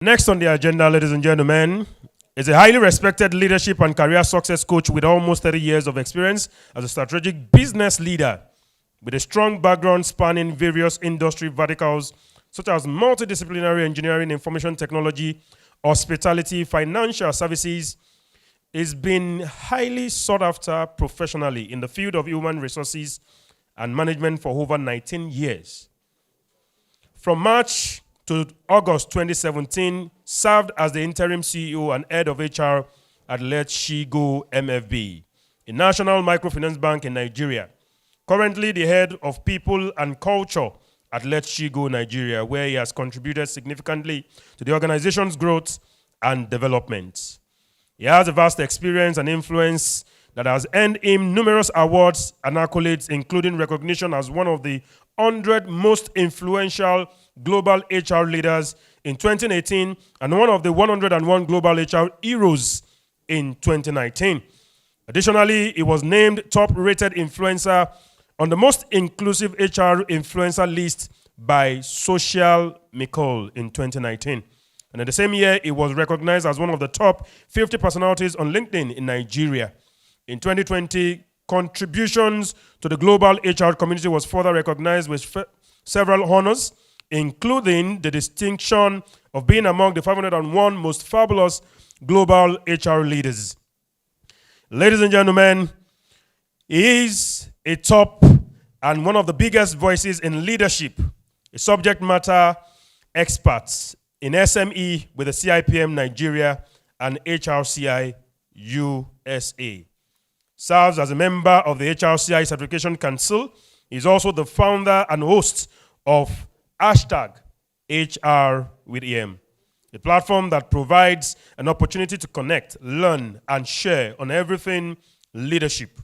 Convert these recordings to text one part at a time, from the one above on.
Next on the agenda, ladies and gentlemen, is a highly respected leadership and career success coach with almost 30 years of experience as a strategic business leader with a strong background spanning various industry verticals such as multidisciplinary engineering, information technology, hospitality, financial services. Is been highly sought after professionally in the field of human resources and management for over 19 years. From March to August 2017, served as the interim CEO and head of HR at Let's She Go MFB, a national microfinance bank in Nigeria. Currently the head of people and culture at Let's She Go Nigeria, where he has contributed significantly to the organization's growth and development. He has a vast experience and influence that has earned him numerous awards and accolades, including recognition as one of the 100 most influential global HR leaders in 2018 and one of the 101 global HR heroes in 2019. Additionally, he was named top-rated influencer on the most inclusive HR influencer list by Social Michael in 2019. And in the same year, he was recognized as one of the top 50 personalities on LinkedIn in Nigeria. In 2020, contributions to the global HR community was further recognized with several honors, including the distinction of being among the 501 most fabulous global HR leaders. Ladies and gentlemen, he is a top and one of the biggest voices in leadership, a subject matter expert in SME with the CIPM Nigeria and HRCI USA. Serves as a member of the HRCI Certification Council. He's also the founder and host of #HR with EM, a platform that provides an opportunity to connect, learn, and share on everything leadership,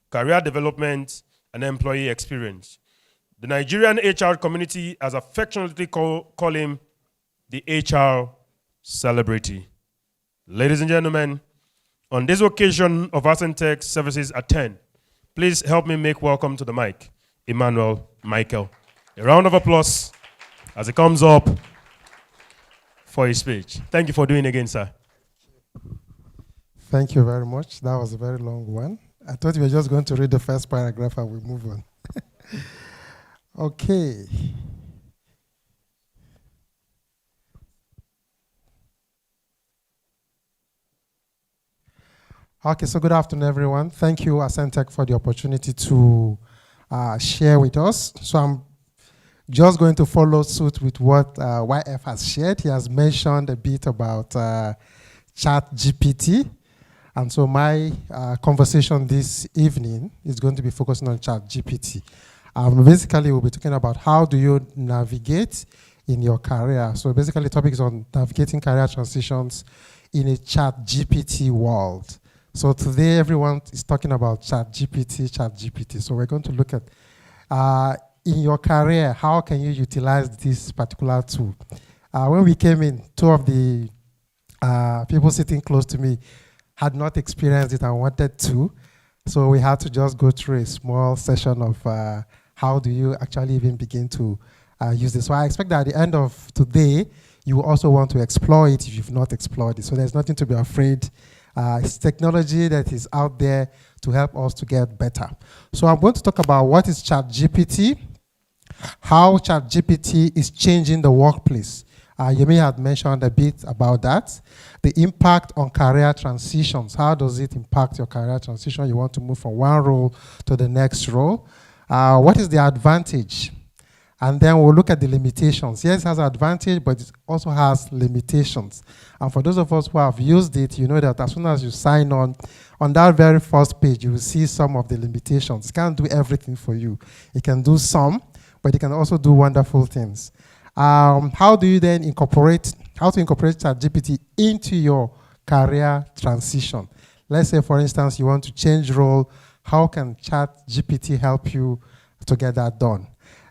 career development, and employee experience. The Nigerian HR community has affectionately call him the HR celebrity. Ladies and gentlemen, on this occasion of Ascentech Services at 10, please help me make welcome to the mic, Emmanuel Michael. A round of applause as he comes up for his speech. Thank you for doing it again, sir. Thank you very much. That was a very long one. I thought you were just going to read the first paragraph and we move on. Okay. Okay, so good afternoon, everyone. Thank you, Ascentech, for the opportunity to share with us. So I'm just going to follow suit with what YF has shared. He has mentioned a bit about ChatGPT. And so my conversation this evening is going to be focusing on ChatGPT. Basically, we'll be talking about how do you navigate in your career. So basically, the topic is on navigating career transitions in a ChatGPT world. So today, everyone is talking about ChatGPT. So we're going to look at, in your career, how can you utilize this particular tool? When we came in, two of the people sitting close to me had not experienced it and wanted to. So we had to just go through a small session of how do you actually even begin to use this. So I expect that at the end of today, you will also want to explore it if you've not explored it. So there's nothing to be afraid. It's technology that is out there to help us to get better. So I'm going to talk about what is ChatGPT, how ChatGPT is changing the workplace. Yemi had mentioned a bit about that. The impact on career transitions. How does it impact your career transition? You want to move from one role to the next role. What is the advantage? And then we'll look at the limitations. Yes, it has advantage, but it also has limitations. And for those of us who have used it, you know that as soon as you sign on that very first page, you will see some of the limitations. It can't do everything for you. It can do some, but it can also do wonderful things. How do you then incorporate ChatGPT into your career transition? Let's say, for instance, you want to change role. How can ChatGPT help you to get that done?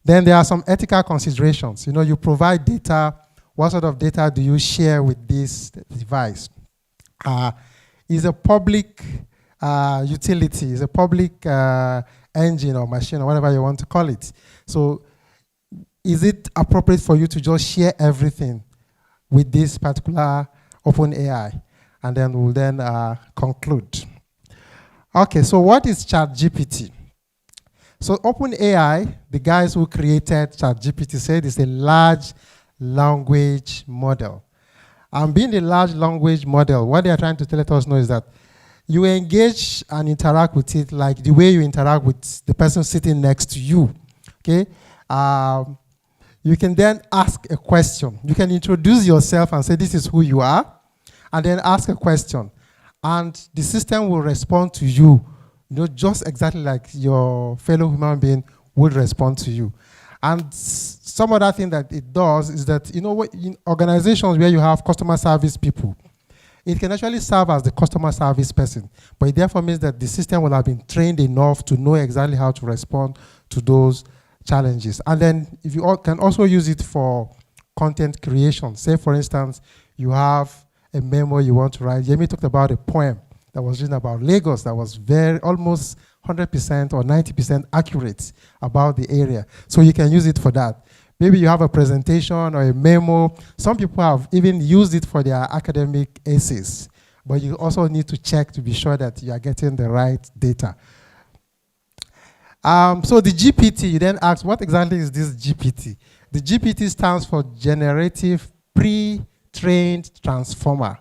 Then there are some ethical considerations. You know, you provide data. What sort of data do you share with this device? Is a public utility, is a public engine or machine or whatever you want to call it. So is it appropriate for you to just share everything with this particular OpenAI, and then we'll then conclude. Okay, so what is ChatGPT? So OpenAI, the guys who created ChatGPT, said it's a large language model. And being a large language model, what they are trying to let us know is that you engage and interact with it like the way you interact with the person sitting next to you. Okay? You can then ask a question. You can introduce yourself and say, this is who you are, and then ask a question. And the system will respond to you, just exactly like your fellow human being would respond to you. And some other thing that it does is that, in organizations where you have customer service people, it can actually serve as the customer service person. But it therefore means that the system will have been trained enough to know exactly how to respond to those challenges. And then if you can also use it for content creation. Say, for instance, you have a memo you want to write. Yemi talked about a poem that was written about Lagos that was almost 100% or 90% accurate about the area. So you can use it for that. Maybe you have a presentation or a memo. Some people have even used it for their academic essays. But you also need to check to be sure that you are getting the right data. So the GPT, you then ask, what exactly is this GPT? The GPT stands for Generative Pre-trained Transformer,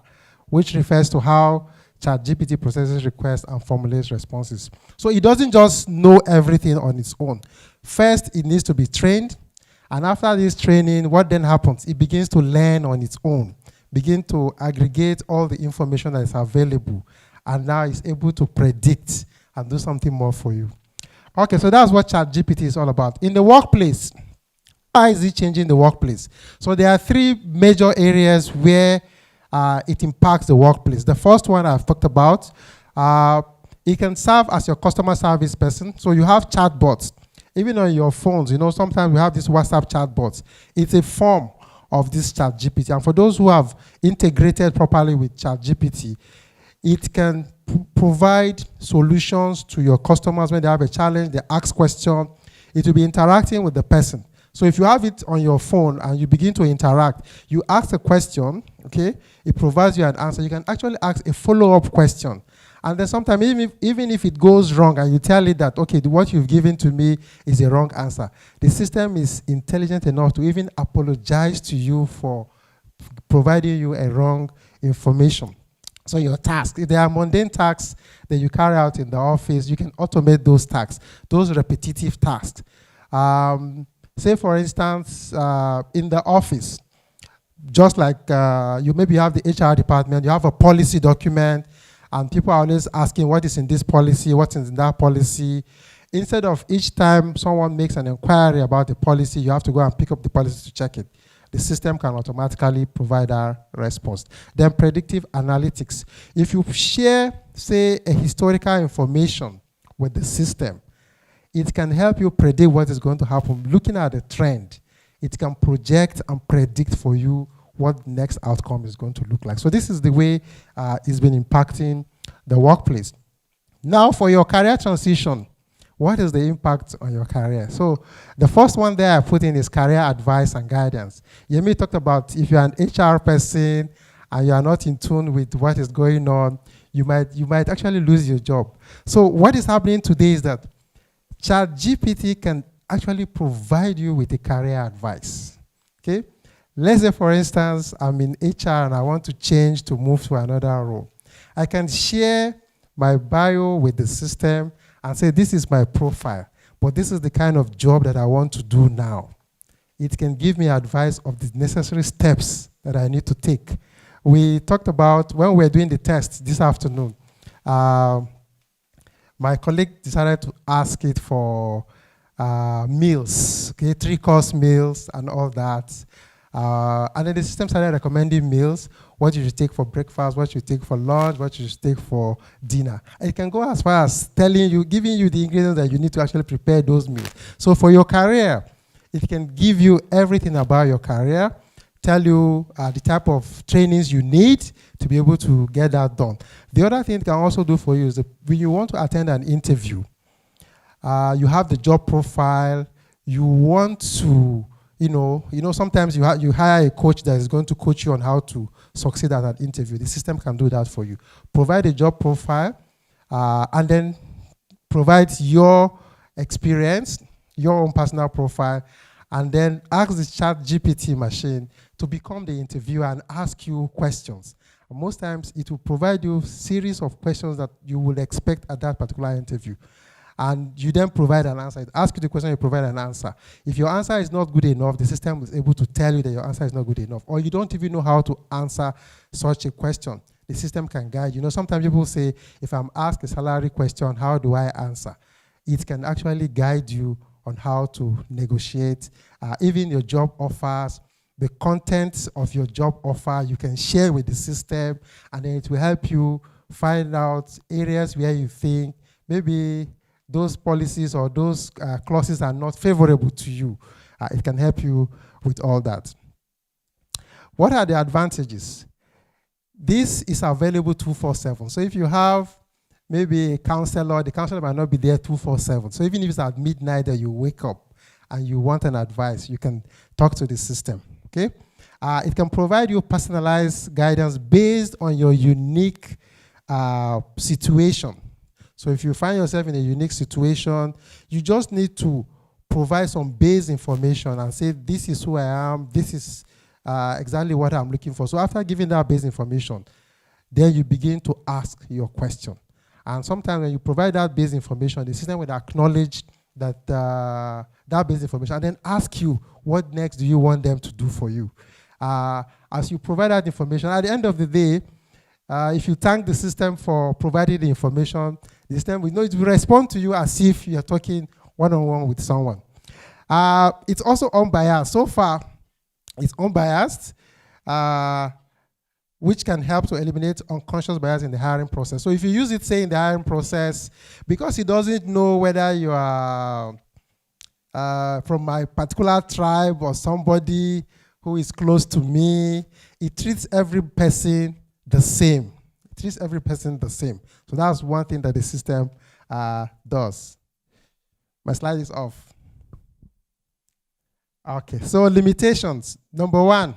which refers to how ChatGPT processes requests and formulates responses. So it doesn't just know everything on its own. First, it needs to be trained. And after this training, what then happens? It begins to learn on its own, begin to aggregate all the information that is available, and now it's able to predict and do something more for you. Okay, so that's what ChatGPT is all about. In the workplace, how is it changing the workplace? So there are three major areas where it impacts the workplace. The first one I've talked about, it can serve as your customer service person. So you have chatbots. Even on your phones, sometimes we have these WhatsApp chatbots. It's a form of this ChatGPT. And for those who have integrated properly with ChatGPT, it can provide solutions to your customers when they have a challenge, they ask questions. It will be interacting with the person. So if you have it on your phone and you begin to interact, you ask a question, okay? It provides you an answer. You can actually ask a follow-up question. And then sometimes, even if it goes wrong and you tell it that, okay, what you've given to me is a wrong answer, the system is intelligent enough to even apologize to you for providing you a wrong information. So your tasks, if there are mundane tasks that you carry out in the office, you can automate those tasks, those repetitive tasks. Say, for instance, in the office, just like you maybe have the HR department, you have a policy document, and people are always asking what is in this policy, what is in that policy. Instead of each time someone makes an inquiry about the policy, you have to go and pick up the policy to check it. The system can automatically provide a response. Then predictive analytics. If you share, say, a historical information with the system, it can help you predict what is going to happen. Looking at the trend, it can project and predict for you what the next outcome is going to look like. So this is the way it's been impacting the workplace. Now for your career transition, what is the impact on your career? So the first one there I put in is career advice and guidance. Yemi talked about if you're an HR person and you are not in tune with what is going on, you might actually lose your job. So what is happening today is that ChatGPT can actually provide you with a career advice. Okay? Let's say, for instance, I'm in HR and I want to change to move to another role. I can share my bio with the system and say, this is my profile, but this is the kind of job that I want to do now. It can give me advice of the necessary steps that I need to take. We talked about, when we were doing the test this afternoon, my colleague decided to ask it for meals, okay, 3-course meals and all that. And then the system started recommending meals, what you should take for breakfast, what you should take for lunch, what you should take for dinner. And it can go as far as telling you, giving you the ingredients that you need to actually prepare those meals. So for your career, it can give you everything about your career, tell you the type of trainings you need to be able to get that done. The other thing it can also do for you is that when you want to attend an interview, you have the job profile, you want to sometimes you hire a coach that is going to coach you on how to succeed at an interview. The system can do that for you. Provide a job profile, and then provide your experience, your own personal profile, and then ask the ChatGPT machine to become the interviewer and ask you questions. And most times, it will provide you a series of questions that you will expect at that particular interview. And you then provide an answer. It asks you the question, you provide an answer. If your answer is not good enough, the system is able to tell you that your answer is not good enough. Or you don't even know how to answer such a question. The system can guide you. Sometimes people say, if I'm asked a salary question, how do I answer? It can actually guide you on how to negotiate. Even your job offers, the contents of your job offer, you can share with the system, and then it will help you find out areas where you think maybe those policies or those clauses are not favorable to you. It can help you with all that. What are the advantages? This is available 24/7. So if you have maybe a counselor, the counselor might not be there 24/7. So even if it's at midnight that you wake up and you want an advice, you can talk to the system, okay? It can provide you personalized guidance based on your unique situation. So if you find yourself in a unique situation, you just need to provide some base information and say, this is who I am, this is exactly what I'm looking for. So after giving that base information, then you begin to ask your question. And sometimes when you provide that base information, the system will acknowledge that that base information and then ask you, what next do you want them to do for you? As you provide that information, at the end of the day, if you thank the system for providing the information, the system will respond to you as if you're talking one-on-one with someone. It's also unbiased. So far, it's unbiased, which can help to eliminate unconscious bias in the hiring process. So if you use it, say, in the hiring process, because it doesn't know whether you are from my particular tribe or somebody who is close to me, it treats every person the same. It treats every person the same. So that's one thing that the system does. My slide is off. Okay, so limitations. Number one,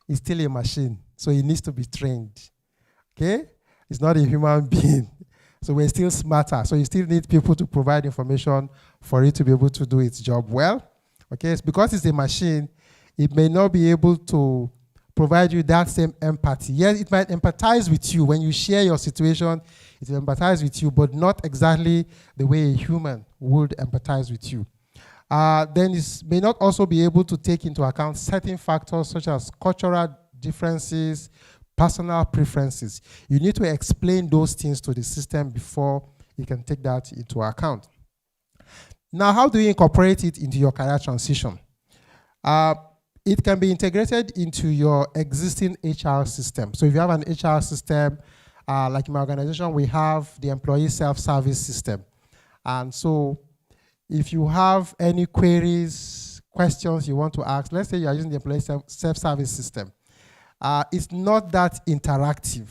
it's still a machine, so it needs to be trained. Okay? It's not a human being. So we're still smarter. So you still need people to provide information for it to be able to do its job well. Okay? It's because it's a machine, it may not be able to provide you that same empathy. Yes, it might empathize with you. When you share your situation, it will empathize with you, but not exactly the way a human would empathize with you. Then it may not also be able to take into account certain factors such as cultural differences, personal preferences. You need to explain those things to the system before you can take that into account. Now, how do you incorporate it into your career transition? It can be integrated into your existing HR system. So if you have an HR system, like in my organization, we have the employee self-service system. And so if you have any queries, questions you want to ask, let's say you are using the employee self-service system, it's not that interactive.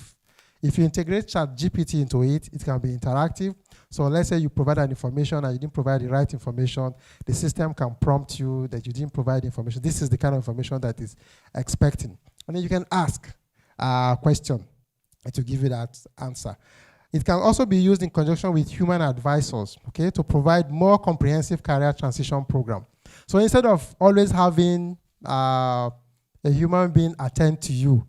If you integrate ChatGPT into it, it can be interactive. So let's say you provide an information and you didn't provide the right information, the system can prompt you that you didn't provide information. This is the kind of information that is expecting. And then you can ask a question to give you that answer. It can also be used in conjunction with human advisors, okay, to provide more comprehensive career transition program. So instead of always having a human being attend to you,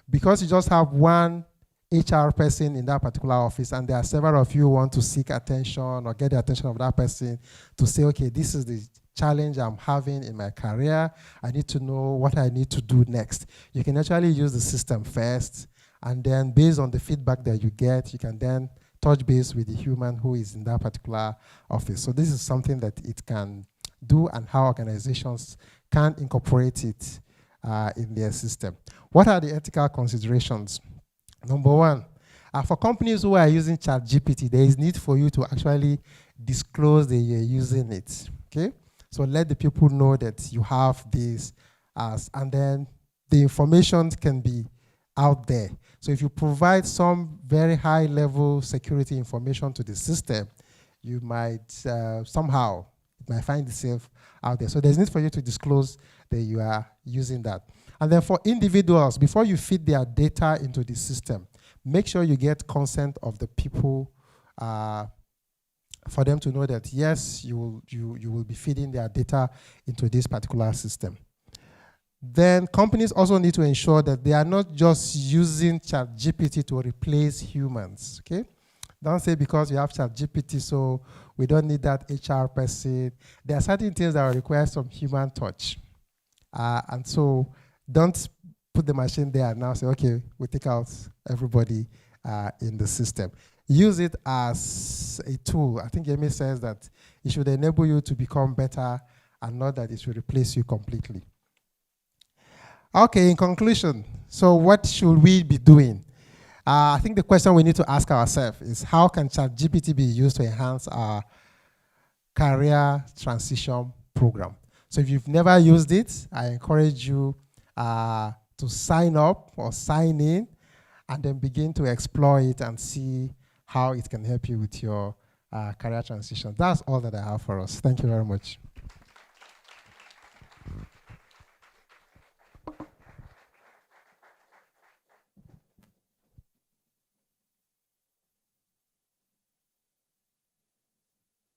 because you just have one HR person in that particular office, and there are several of you who want to seek attention or get the attention of that person to say, okay, this is the challenge I'm having in my career. I need to know what I need to do next. You can actually use the system first, and then based on the feedback that you get, you can then touch base with the human who is in that particular office. So this is something that it can do and how organizations can incorporate it in their system. What are the ethical considerations? Number one, for companies who are using ChatGPT, there is need for you to actually disclose that you're using it, okay? So let the people know that you have this, and then the information can be out there. So if you provide some very high level security information to the system, you might might find itself out there. So there's need for you to disclose that you are using that. And then for individuals, before you feed their data into the system, make sure you get consent of the people for them to know that, yes, you will be feeding their data into this particular system. Then companies also need to ensure that they are not just using ChatGPT to replace humans, okay? Don't say because you have ChatGPT, so we don't need that HR person. There are certain things that require some human touch. And so don't put the machine there and now say, okay, we take out everybody in the system. Use it as a tool. I think Amy says that it should enable you to become better and not that it should replace you completely. Okay, in conclusion, so what should we be doing? I think the question we need to ask ourselves is, how can ChatGPT be used to enhance our career transition program? So if you've never used it, I encourage you to sign up or sign in and then begin to explore it and see how it can help you with your career transition. That's all that I have for us. Thank you very much.